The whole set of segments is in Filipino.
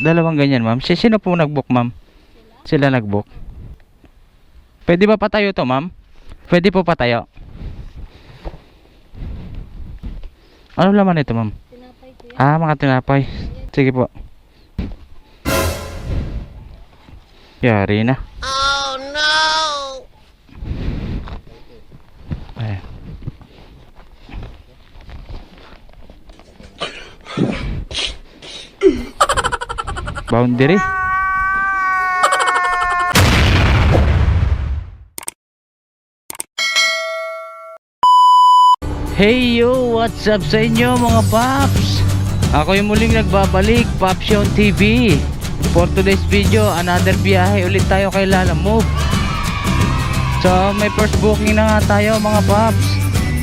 Dalawang ganyan, ma'am. Sino po nag-book, ma'am? Sila nag-book. Pwede ba patayo to, ma'am? Pwede po patayo. Ano laman ito, ma'am? Tinapay ko yan. Ah, mga tinapay. Sige po. Yari na. Oh no! Ay. Boundary. Hey yo, what's up sa inyo mga paps? Ako yung muling nagbabalik, Papsyon TV. For today's video, another biyahe ulit tayo kay Lalamove. So may first booking na nga tayo mga paps.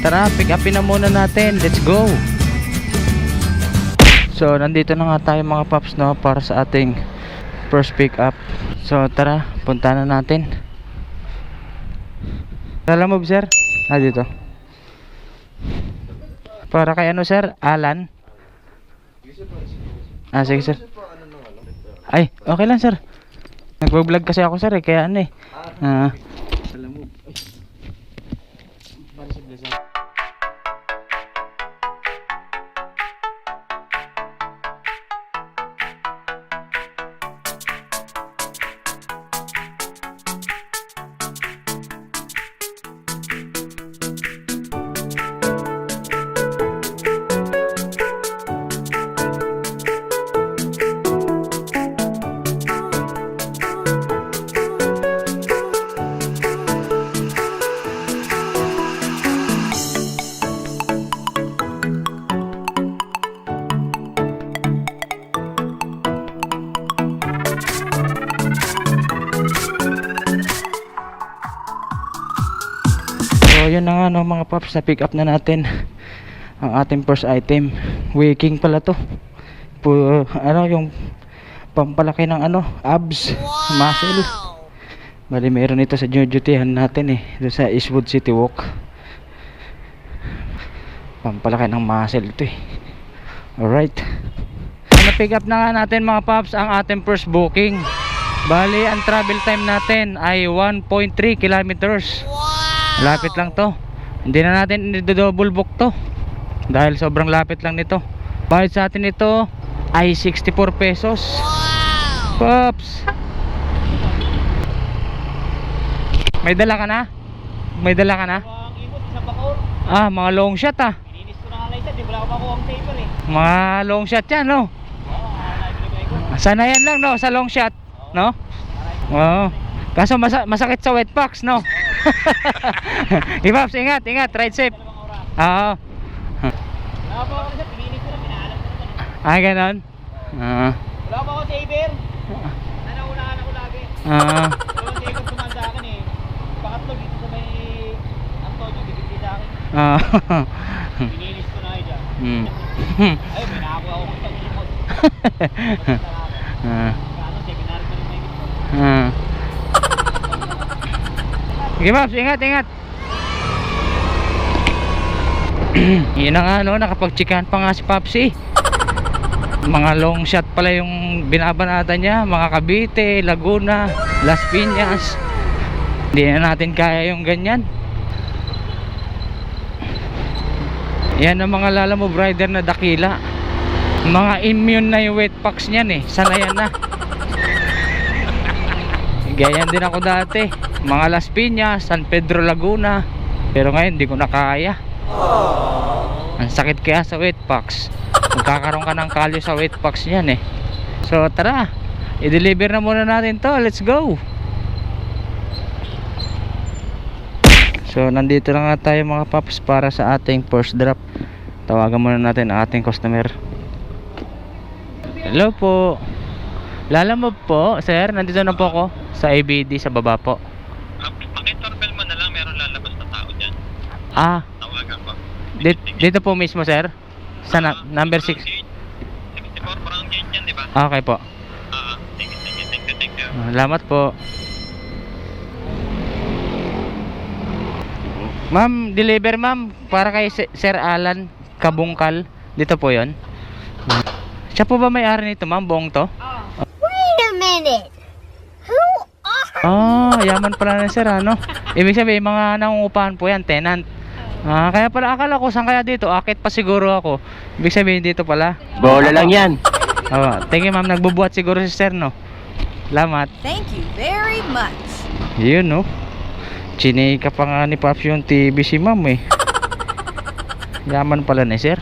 Tara, pick upin na muna natin, let's go. So nandito na nga tayo mga paps, no, para sa ating first pick up. So tara, punta na natin. Lalamove sir? Ah, dito. Para kay ano sir? Alan? Ah, sige sir. Ay, okay lang sir. Nagbo-vlog kasi ako sir eh, kaya ano eh. So yun na nga no mga paps, na pick up na natin ang ating first item. Waking pala to. Ano yung pampalaki ng ano, abs, muscle. Bali meron ito sa duty-han natin eh, doon sa Eastwood City Walk. Pampalaki ng muscle ito eh. Alright, na pick up na nga natin mga paps ang ating first booking. Bali ang travel time natin ay 1.3 kilometers. Lapit lang to. Hindi na natin i-double book to dahil sobrang lapit lang nito. Bayad sa atin ito ay 64 pesos. Pops, may dala ka na? May dala ka na? Ah, mga long shot ah. Ininis ko na nga lang isa, di wala ko makuha ang paper eh. Mga long shot yan no? Sana yan lang no, sa long shot no? Oo. Kaso masakit sa wet packs no? Ipaps, ingat, ride safe. Oo. Wala pa ako isa, pininis ko na, pinaalam ko naman. Ah, ganon? Wala pa ako saver. Naunahan ako lagi. Dalawang saver tumaan sa akin eh. Pangatlo dito sa may Antonio, bibigti sa akin. Pininis ko na kayo dyan. Ay, may nakakuha ako ng pag-imot. Kano, seminar ko rin may gito. Sige Pops, ingat. Yun na nga no, nakapag-chikahan pa nga si Popsi. Mga long shot pala yung binabanata niya. Mga Cavite, Laguna, Las Piñas. Hindi na natin kaya yung ganyan. Yan ang mga Lalamove rider na dakila. Mga immune na yung wet packs niyan eh. Sanayan na. Ganyan din ako dati. Mga Las Piñas, San Pedro, Laguna. Pero ngayon hindi ko na kaya. Ang sakit kaya sa wet packs. Magkakaroon ka ng kalyo sa wet packs niyan eh. So tara, i-deliver na muna natin to. Let's go. So nandito na nga tayo mga paps para sa ating first drop. Tawagan muna natin ang ating customer. Hello po, Lalamove po sir. Nandito na po ako sa ABD sa baba po. Pakitorbel mo na lang, meron lalabas na tao dyan. Ah, Tawagan ko. dito po mismo sir. Sa number 6. 64 brown gate yan, di ba? Okay po. Thank you. Salamat po. Ma'am, deliver ma'am para kay Sir Alan Kabungkal. Dito po 'yon. Siya po ba may-ari nito, ma'am? Buong to? Wait a minute. Who are Yaman pala na sir, ano? Ibig sabihin, mga nangungupahan po yan, tenant. Kaya pala akala ko, saan kaya dito? Akit pa siguro ako. Ibig sabihin dito pala. Bola lang yan. Thank you, ma'am. Nagbubuhat siguro si sir, no? Salamat. Thank you very much. Yun, no? Chinika pa nga ni Pops yung TV si ma'am, eh. Yaman pala ni sir.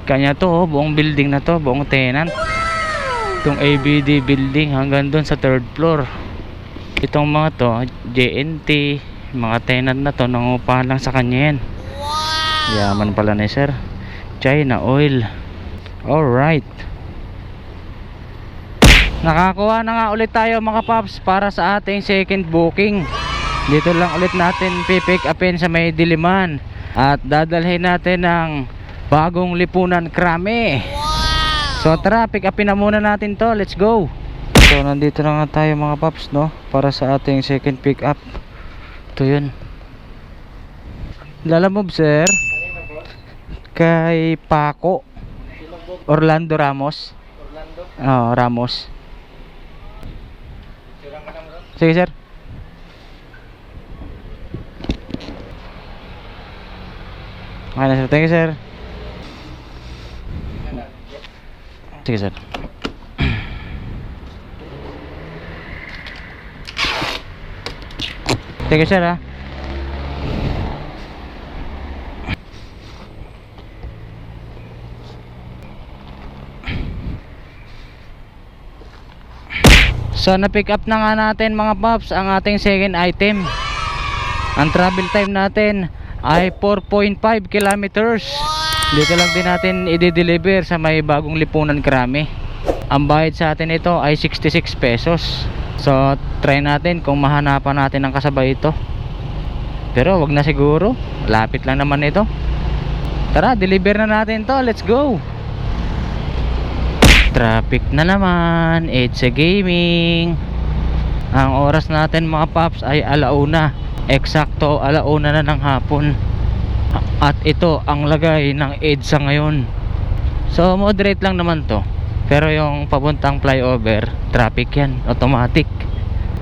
Kanya to, buong building na to, buong tenant. Itong ABD building hanggang doon sa 3rd floor. Itong mga to, JNT, mga tenant na to, nangupahan lang sa kanya yan. Yaman pala ni sir. China Oil. Alright. Nakakuha na nga ulit tayo mga paps para sa ating second booking. Dito lang ulit natin pipick upin sa may Diliman. At dadalhin natin ng bagong lipunan krame. So tara, pick upin na muna natin to. Let's go. So nandito na nga tayo mga paps, no, para sa ating second pick up. Ito yun. Lalamove sir. Kay Paco Orlando Ramos. Ramos. Sige sir. Okay na sir, thank you sir. Sige sir. Thank you sir ha. So na-pick up na nga natin mga paps ang ating second item. Ang travel time natin ay 4.5 kilometers. Dito lang din natin i-deliver sa may bagong lipunan krame. Ang bayad sa atin ito ay 66 pesos. So try natin kung mahanapan natin ang kasabay ito. Pero wag na siguro, lapit lang naman ito. Tara, deliver na natin to. Let's go. Traffic na naman. It's a gaming. Ang oras natin mga paps ay 1:00. Eksakto 1:00 na ng hapon. At ito ang lagay ng EDSA ngayon. So moderate lang naman to. Pero yung papuntang flyover, traffic yan, automatic.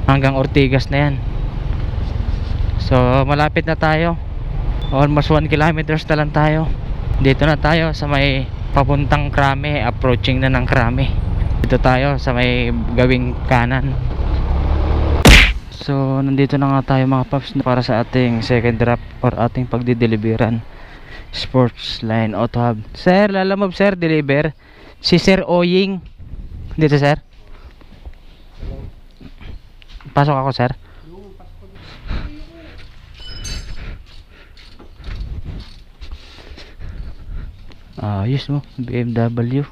Hanggang Ortigas na yan. So malapit na tayo. Almost 1 kilometers na lang tayo. Dito na tayo sa may papuntang Krame, approaching na ng Krame. Dito tayo sa may gawing kanan. So nandito na nga tayo mga paps para sa ating second drop or ating pagdideliveran. Sports Line Auto Hub. Sir, lalamove sir, deliver. Si Sir Oying. Dito sir. Pasok ako sir. Ayos mo, BMW.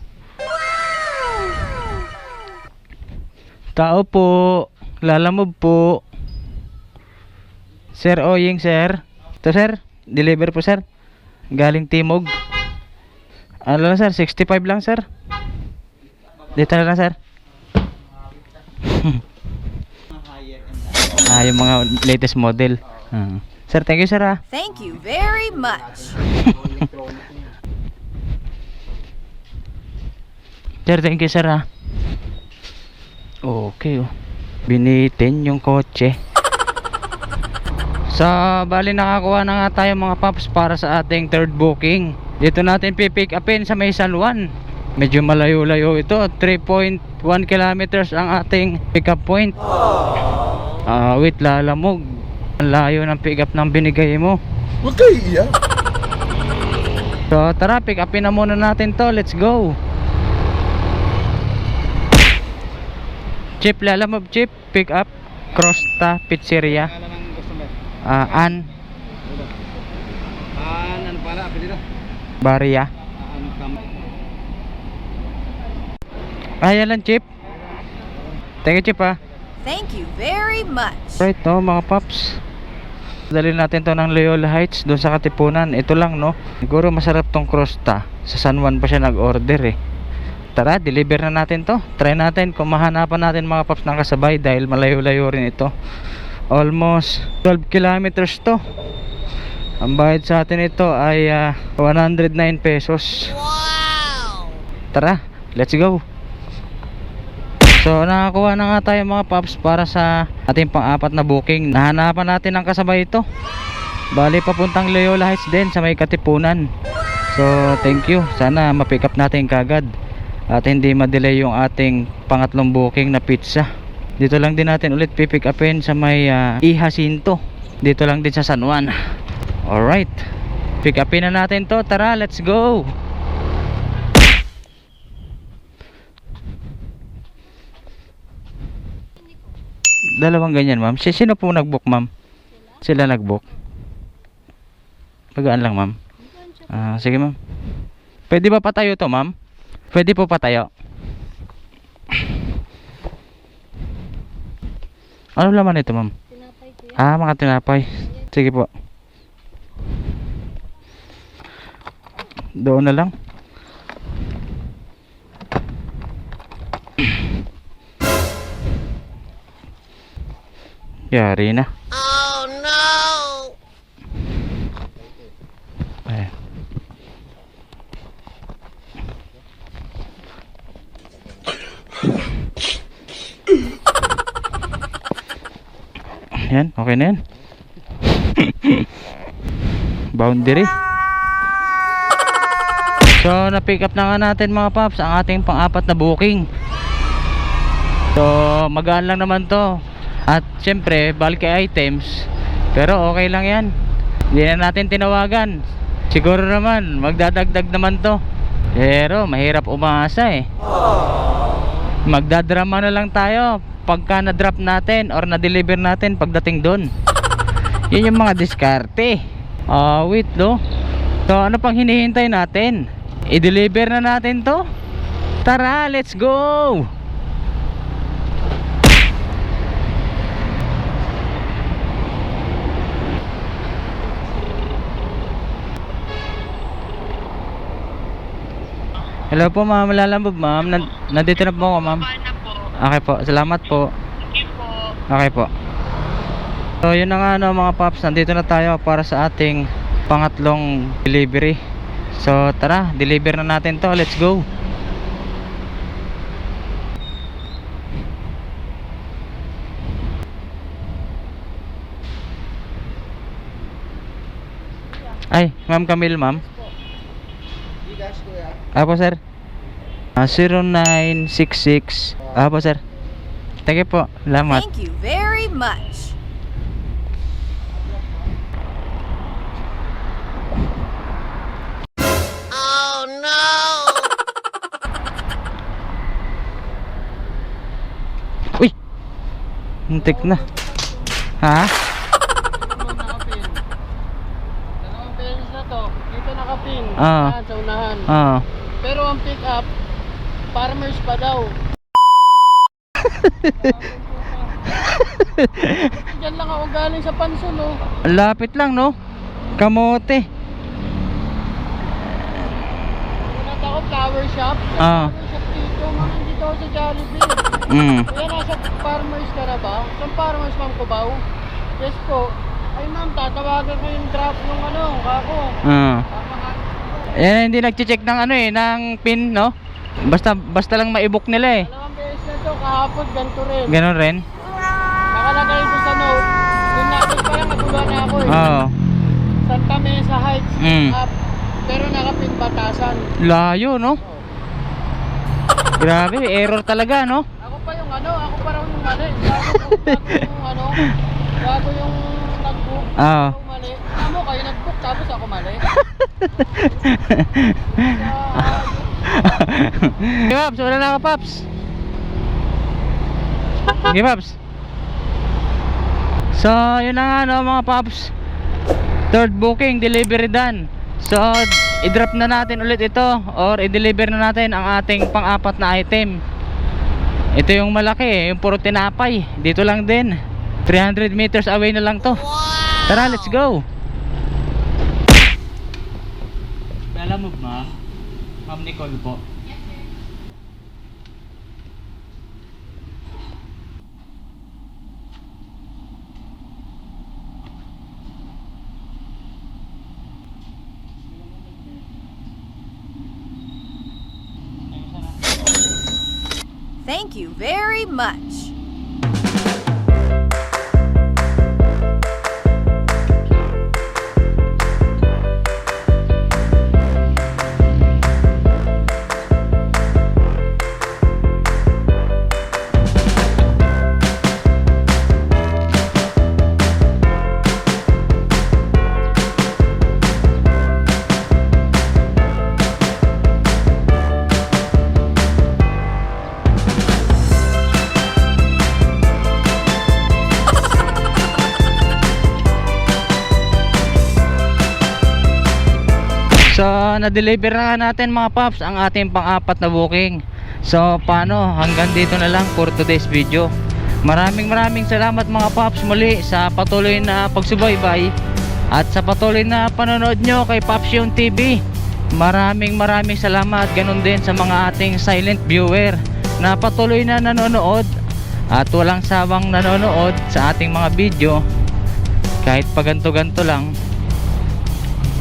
Tao po, lalamove po. Sir Oying sir. Ito sir, deliver po sir. Galing Timog. Ano lang sir, 65 lang sir. Dito na lang sir. Yung mga latest model. Sir, thank you sir ha. Thank you very much. Sir, thank you sir ha. Okay oh. Binitin yung kotse. So, bali nakakuha na nga tayo mga paps para sa ating third booking. Dito natin pipick upin sa may San Juan. Medyo malayo-layo ito. 3.1 kilometers ang ating pick up point. Wait, lalamog. Ang layo ng pick up ng binigay mo. Huwag kayo iiyak. So, tara, pick upin na muna natin to. Let's go. Chip, lalamog chip. Pick up. Crosta Pizzeria. An Ano pala, apelido? Baria. Ayan lang chip. Thank you chip ha. Thank you very much. Right no mga paps. Dalhin natin to ng Loyola Heights doon sa Katipunan. Ito lang no. Siguro masarap tong crosta. Sa San Juan pa siya nag-order eh. Tara, deliver na natin to. Try natin kung mahanapan natin mga paps ng kasabay dahil malayo-layo rin ito. Almost 12 kilometers to. Ang bayad sa atin ito ay 109 pesos. Wow! Tara, let's go. So nakakuha na nga tayo mga paps para sa ating pang-apat na booking. Nahanapan natin ang kasabay ito. Bali papuntang Loyola Heights din sa may Katipunan. So thank you, sana ma-pick up natin kagad at hindi ma-delay yung ating pangatlong booking na pizza. Dito lang din natin ulit pipick upin sa may Jacinto. Dito lang din sa San Juan. Alright, pick upin na natin to. Tara, let's go. Dalawang ganyan ma'am. Sino po nag-book ma'am? Sila nag-book. Pagaan lang ma'am. Sige ma'am. Pwede ba patayo to ma'am? Pwede po patayo. Ano laman ito ma'am? Mga tinapay. Sige po. Doon na lang. Yari na. Oh no! Ayan. Yan, okay na yan. Boundary. So, na-pick up na nga natin mga paps ang ating pang-apat na booking. So, magaan lang naman to. At syempre, bulky items. Pero okay lang yan. Hindi na natin tinawagan. Siguro naman, magdadagdag naman to. Pero, mahirap umasa eh. Magdadrama na lang tayo pagka na-drop natin or na-deliver natin pagdating doon. Yun yung mga diskarte. Wait no. So ano pang hinihintay natin? I-deliver na natin to. Tara, let's go. Hello po ma'am, lalambog ma'am. Nandito na po ako ma'am. Okay po, salamat po. Okay po. So yun na nga no, mga paps, nandito na tayo para sa ating pangatlong delivery. So tara, deliver na natin to, let's go. Ay, ma'am Camille ma'am. Apo sir. 0966. Apo sir. Thank you po. Salamat. Thank you very much. Oh no! Uy. Muntik na. Ha? Dalawang beses na to. Dito nakapin. Ah. Sa unahan. Pero ang pick up, farmers pa daw. Diyan lang ako galing sa Panson, no? Lapit lang no. Kamote. Punta ako flower shop. Flower shop dito, mga dito ako sa Jollibee. Kaya nasa farmers ka na ba? Saan farmers ma'am Cubao? Yes po. Ay ma'am, tatawagan ko yung drop nung kako. Hindi nagche-check ng ng pin no. Basta lang ma-book nila eh. Dalawang beses na to, kahapon ganito rin. Ganon rin. Nakalagay ko sa note. Yung nakit pa lang, naguluhan na ako eh. Santa Mesa Heights up. Pero nakapin Batasan. Layo no. Grabe, error talaga no. Ako pa raw yung mali. Bago yung nag-book. Ako mali. Ano kayo nag-book tapos ako mali. Sige Paps, wala na ka Paps. Sige Paps. So yun na nga no mga Paps. Third booking, delivery done. So i-drop na natin ulit ito or i-deliver na natin ang ating pang-apat na item. Ito yung malaki eh, yung puro tinapay. Dito lang din, 300 meters away na lang to. Tara, let's go. Alam mo ba, Ma'am Nicole po? Thank you very much. So, na-deliver na natin mga paps ang ating pang-apat na booking. So, paano? Hanggang dito na lang for today's video. Maraming salamat mga paps muli sa patuloy na pagsubaybay at sa patuloy na panonood nyo kay Pops Yung TV. Maraming salamat. Ganun din sa mga ating silent viewer na patuloy na nanonood at walang sawang nanonood sa ating mga video. Kahit pa ganto-ganto lang,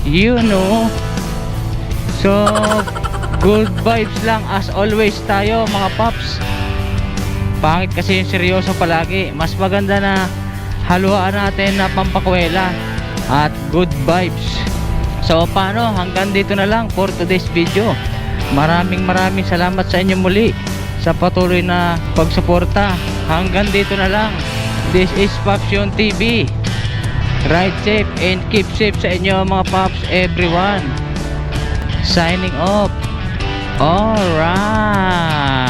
you know. So, good vibes lang as always tayo mga paps. Pangit kasi yung seryoso palagi. Mas maganda na haluan natin na pampakwela at good vibes. So, paano? Hanggang dito na lang for today's video. Maraming salamat sa inyo muli sa patuloy na pagsuporta. Hanggang dito na lang. This is Pops Yung TV. Ride safe and keep safe sa inyo mga paps, everyone. Signing off. Alright.